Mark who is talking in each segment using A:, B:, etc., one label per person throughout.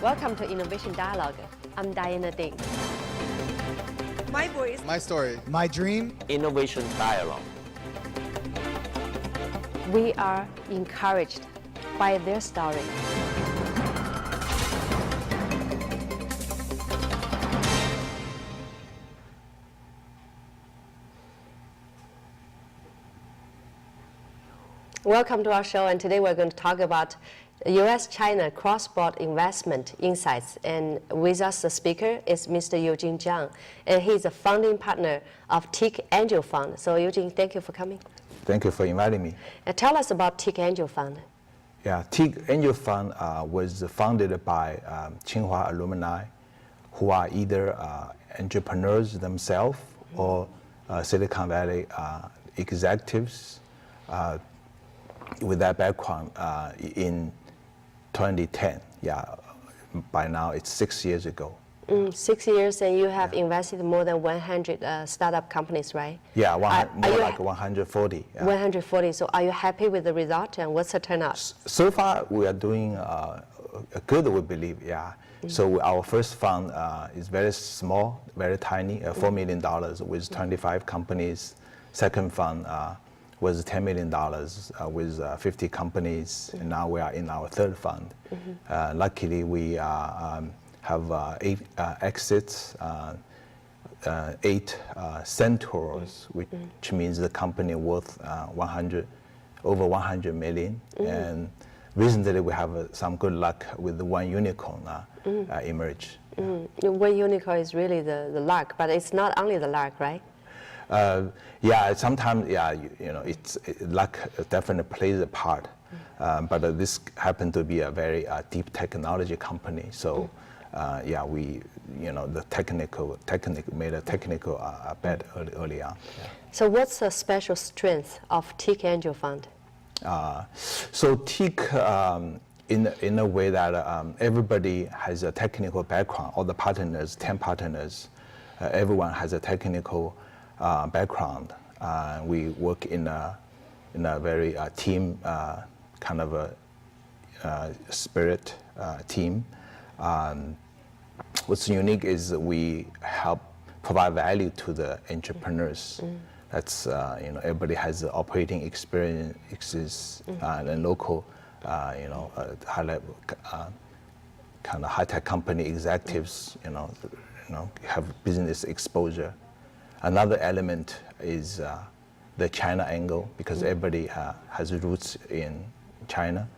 A: Welcome to Innovation Dialogue. I'm Diana Ding.
B: My voice.
C: My story.
D: My dream.
E: Innovation Dialogue.
A: We are encouraged by their story. Welcome to our show, and today we're going to talk about U.S.-China cross-border investment insights. And with us, the speaker is Mr. Eugene Zhang, and he's a founding partner of TIC Angel Fund. So, Eugene, thank you for coming.
F: Thank you for inviting me.
A: Tell us about TIC Angel Fund.
F: Yeah, TIC Angel Fund was founded by Tsinghua alumni who are either entrepreneurs themselves or Silicon Valley executives with that background in 2010. Yeah, by now it's 6 years ago.
A: 6 years, and you have invested more than 100 startup companies, right?
F: Yeah, more like 140. Yeah.
A: 140. So are you happy with the result, and what's the turnout?
F: So far, we are doing good, we believe, yeah. So our first fund is very small, very tiny, $4 million with 25 companies. Second fund was $10 million with 50 companies, and now we are in our third fund. Luckily, we have 8 exits, 8 centaurs, which means the company worth over 100 million. And recently, we have some good luck with one unicorn emerge.
A: One unicorn is really the luck, but it's not only the luck, right?
F: Yeah, sometimes, yeah, luck definitely plays a part. But this happened to be a very deep technology company. So, yeah, we, the technical made a technical bet early on. Yeah.
A: So, what's the special strength of TIC Angel Fund?
F: So TIC, in a way that everybody has a technical background. All the partners, 10 partners, everyone has a technical background. We work in a very team kind of a spirit team. What's unique is we help provide value to the entrepreneurs. That's everybody has operating experiences and local high level kind of high tech company executives have business exposure. Another element is the China angle, because everybody has roots in China.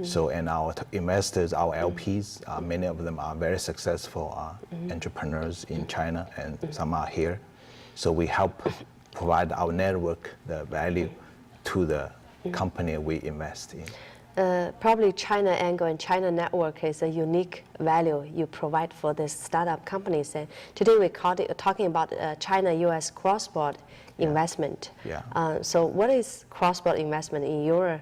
F: So, and our investors, our LPs, many of them are very successful entrepreneurs in China, and some are here. So we help provide our network the value to the company we invest in.
A: Probably China angle and China network is a unique value you provide for these startup companies. And today we're talking about China-US cross-border investment.
F: Yeah.
A: So what is cross-border investment in your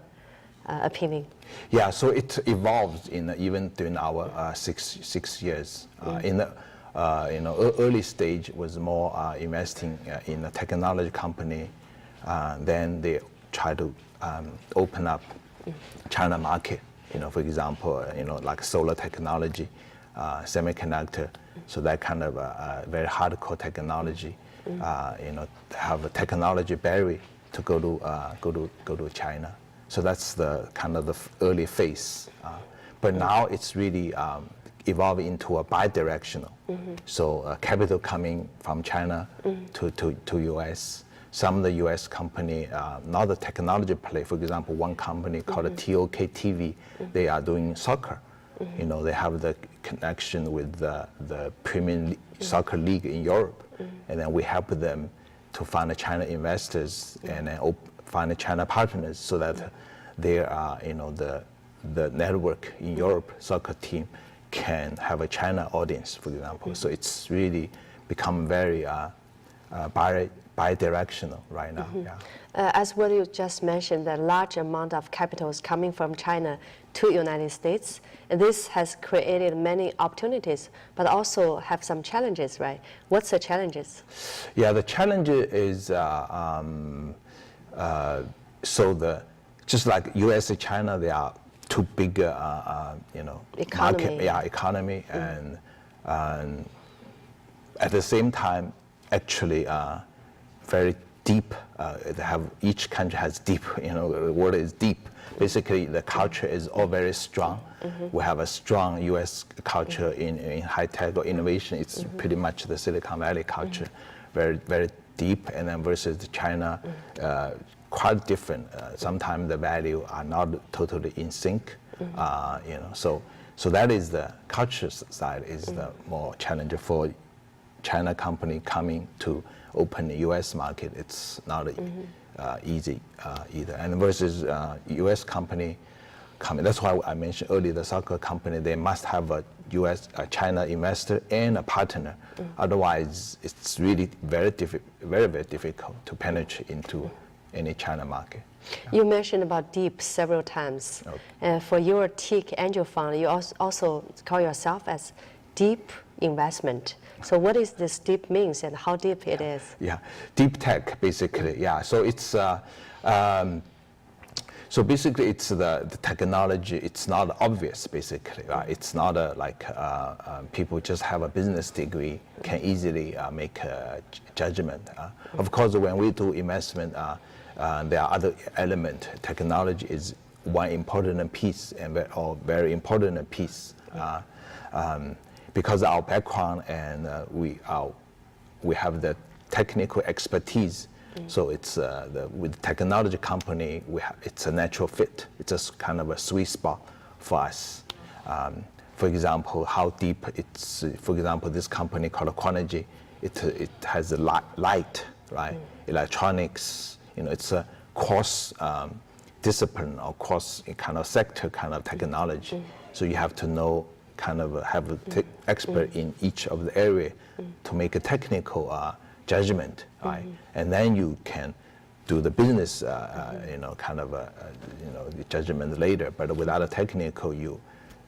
A: opinion?
F: Yeah, so it evolved even during our six years. In the early stage was more investing in a technology company. Then they try to open up China market, for example, like solar technology, semiconductor, so that kind of very hardcore technology, have a technology barrier to go to China. So that's the kind of the early phase. But now it's really evolving into a bi-directional. So capital coming from China to US. Some of the U.S. company, not the technology play. For example, one company called TOK TV, they are doing soccer. They have the connection with the Premier Soccer League in Europe, and then we help them to find the China investors and then find the China partners, so that they are, the network in Europe soccer team can have a China audience, for example. So it's really become very bi-directional right now. Yeah.
A: As what you just mentioned, the large amount of capital is coming from China to United States. And this has created many opportunities, but also have some challenges, right? What's the challenges?
F: Yeah, the challenge is just like US and China, they are too big,
A: Economy.
F: market, economy, and at the same time, actually, very deep. Each country has deep. The word is deep. Basically, the culture is all very strong. We have a strong U.S. culture in high tech or innovation. It's pretty much the Silicon Valley culture, very very deep. And then versus China, quite different. Sometimes the value are not totally in sync. So that is the culture side is the more challenging for China company coming to open the U.S. market. It's not easy either. And versus U.S. company coming, that's why I mentioned earlier the soccer company, they must have a China investor and a partner. Otherwise, it's really very difficult to penetrate into any China market.
A: You mentioned about deep several times.
F: Okay.
A: For your TIC angel fund, you also call yourself as deep investment. So what is this deep means and how deep it is?
F: Yeah, deep tech basically. Yeah, so it's so basically it's the technology. It's not obvious basically. Right? It's not like people just have a business degree can easily make a judgment. Of course, when we do investment, there are other elements. Technology is one important piece and very important piece. Because of our background and we have the technical expertise, so it's with the technology company it's a natural fit. It's a kind of a sweet spot for us. For example, how deep it's. For example, this company called Quanergy, it has a light, right? Electronics. It's a cross discipline or cross kind of sector kind of technology. So you have to know. Kind of have an expert in each of the area to make a technical judgment, right? And then you can do the business, kind of the judgment later. But without a technical,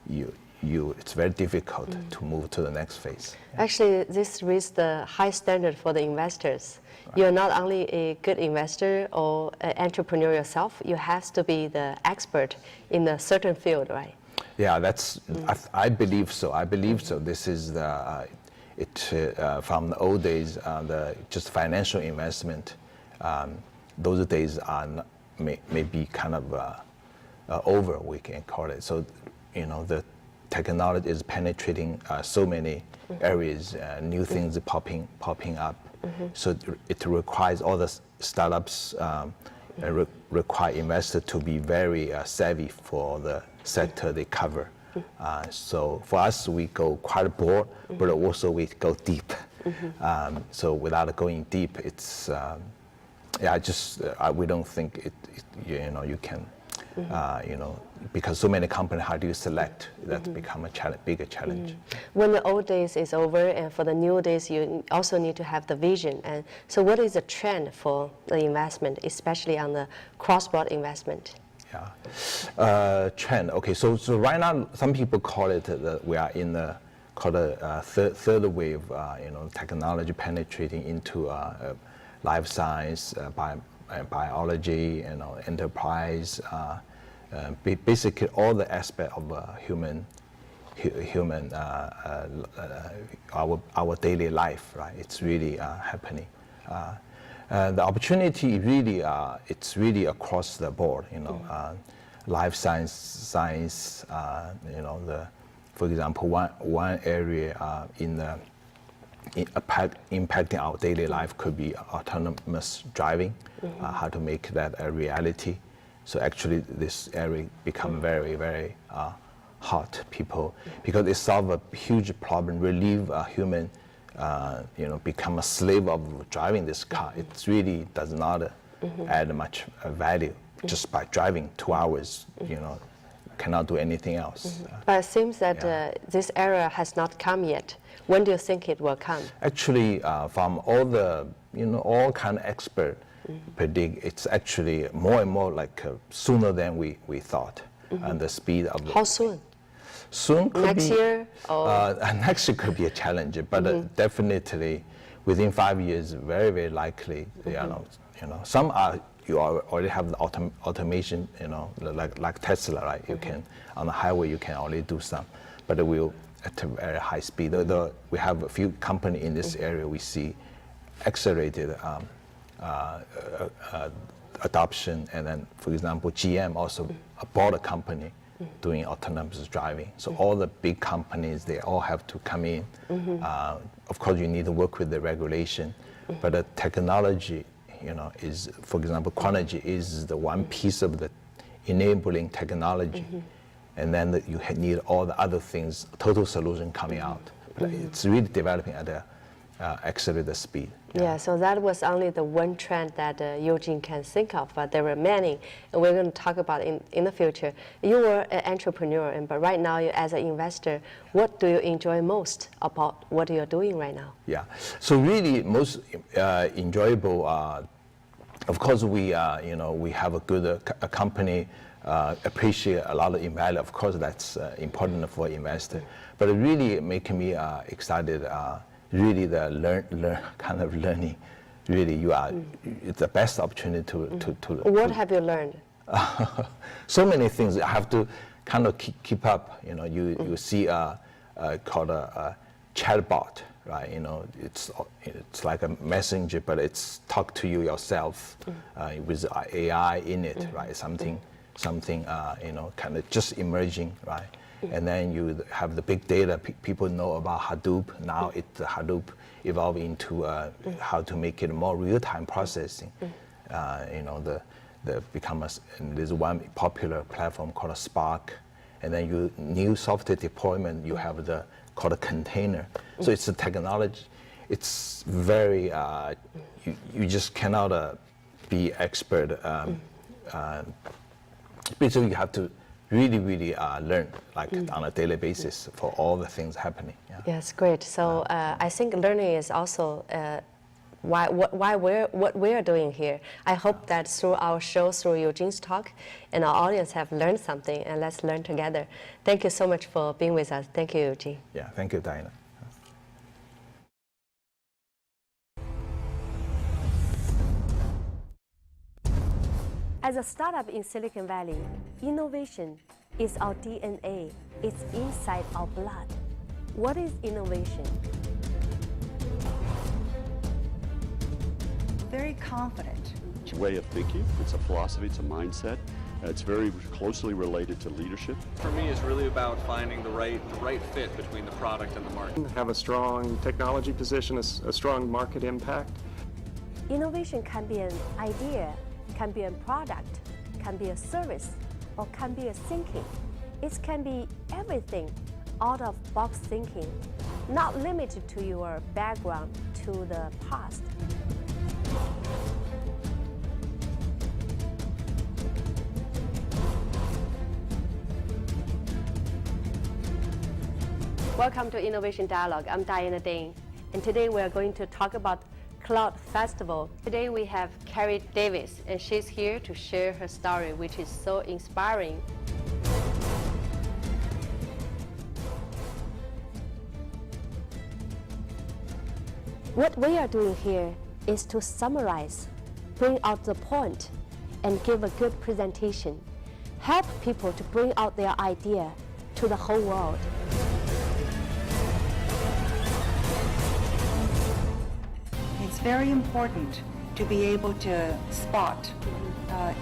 F: it's very difficult to move to the next phase.
A: Actually, this raises the high standard for the investors. Right. You're not only a good investor or an entrepreneur yourself, you have to be the expert in a certain field, right?
F: Yeah, that's. I believe so. I believe so. This is the from the old days. The just financial investment. Those days are maybe kind of over. We can call it. So, the technology is penetrating so many areas. New things popping up. So it requires all the startups. Require investors to be very savvy for the sector they cover. So for us, we go quite broad, but also we go deep. So without going deep, it's we don't think you can because so many companies, how do you select? That's become a bigger challenge.
A: When the old days is over, and for the new days, you also need to have the vision. And so, what is the trend for the investment, especially on the cross-border investment?
F: Yeah, trend. Okay, so right now, some people call it we are in the third wave. Technology penetrating into life science, biology, enterprise. Basically, all the aspect of human, our daily life, right? It's really happening. The opportunity really, it's really across the board. Life science. For example, one area impacting our daily life could be autonomous driving. How to make that a reality. So actually, this area become very, very hot. Because it solve a huge problem, relieve a human, become a slave of driving this car. It really does not add much value just by driving 2 hours. Cannot do anything else.
A: But it seems that this era has not come yet. When do you think it will come?
F: Actually, from all the all kind of expert predict, it's actually more and more like sooner than we thought, and the speed of.
A: How soon?
F: Soon could
A: next year? Or?
F: Next year could be a challenge, but definitely within 5 years, very very likely. Some are you already have the automation, like Tesla, right? You can, on the highway, you can already do some, but it will at a very high speed. We have a few companies in this area we see accelerated adoption, and then, for example, GM also bought a company doing autonomous driving. So all the big companies, they all have to come in. Of course, you need to work with the regulation, but the technology, is, for example, Quanergy is the one piece of the enabling technology, and then you need all the other things, total solution coming out. But it's really developing at a accelerated speed.
A: Yeah, so that was only the one trend that Eugene can think of, but there were many, and we're going to talk about in the future. You were an entrepreneur, but right now, you as an investor, what do you enjoy most about what you're doing right now?
F: Yeah, so really most enjoyable, of course, we have a good company, appreciate a lot of value. Of course, that's important for investor, but it really making me excited. Really the kind of learning, really it's the best opportunity to
A: What have you learned?
F: So many things. I have to kind of keep up. You see called a chatbot, right? It's like a messenger, but it's talk to you yourself with AI in it, right? Something kind of just emerging, right? And then you have the big data. People know about Hadoop. Now the Hadoop evolved into how to make it more real-time processing. There's one popular platform called Spark, and then new software deployment. You have called a container. So it's a technology. It's very you just cannot be expert. Basically, you have to really learn on a daily basis for all the things happening. Yeah.
A: Yes, great. So I think learning is also what we're doing here. I hope that through our show, through Eugene's talk, and our audience have learned something, and let's learn together. Thank you so much for being with us. Thank you, Eugene.
F: Yeah, thank you, Diana.
A: As a startup in Silicon Valley, innovation is our DNA. It's inside our blood. What is innovation?
B: Very confident.
C: It's a way of thinking, it's a philosophy, it's a mindset. It's very closely related to leadership.
D: For me, it's really about finding the right fit between the product and the market.
E: Have a strong technology position, a strong market impact.
A: Innovation can be an idea, can be a product, can be a service, or can be a thinking. It can be everything, out-of-box thinking, not limited to your background, to the past. Welcome to Innovation Dialogue. I'm Diana Dane, and today we are going to talk about Cloud Festival. Today we have Carrie Davis, and she's here to share her story, which is so inspiring. What we are doing here is to summarize, bring out the point, and give a good presentation. Help people to bring out their idea to the whole world.
B: It's very important to be able to spot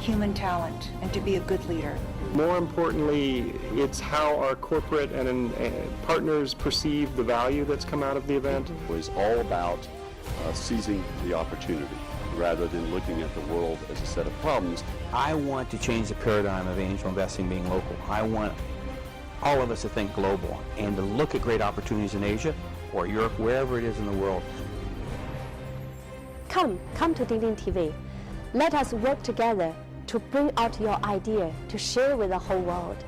B: human talent and to be a good leader.
E: More importantly, it's how our corporate and partners perceive the value that's come out of the event.
C: It was all about seizing the opportunity rather than looking at the world as a set of problems.
G: I want to change the paradigm of angel investing being local. I want all of us to think global and to look at great opportunities in Asia or Europe, wherever it is in the world.
A: Come to Ding TV. Let us work together to bring out your idea to share with the whole world.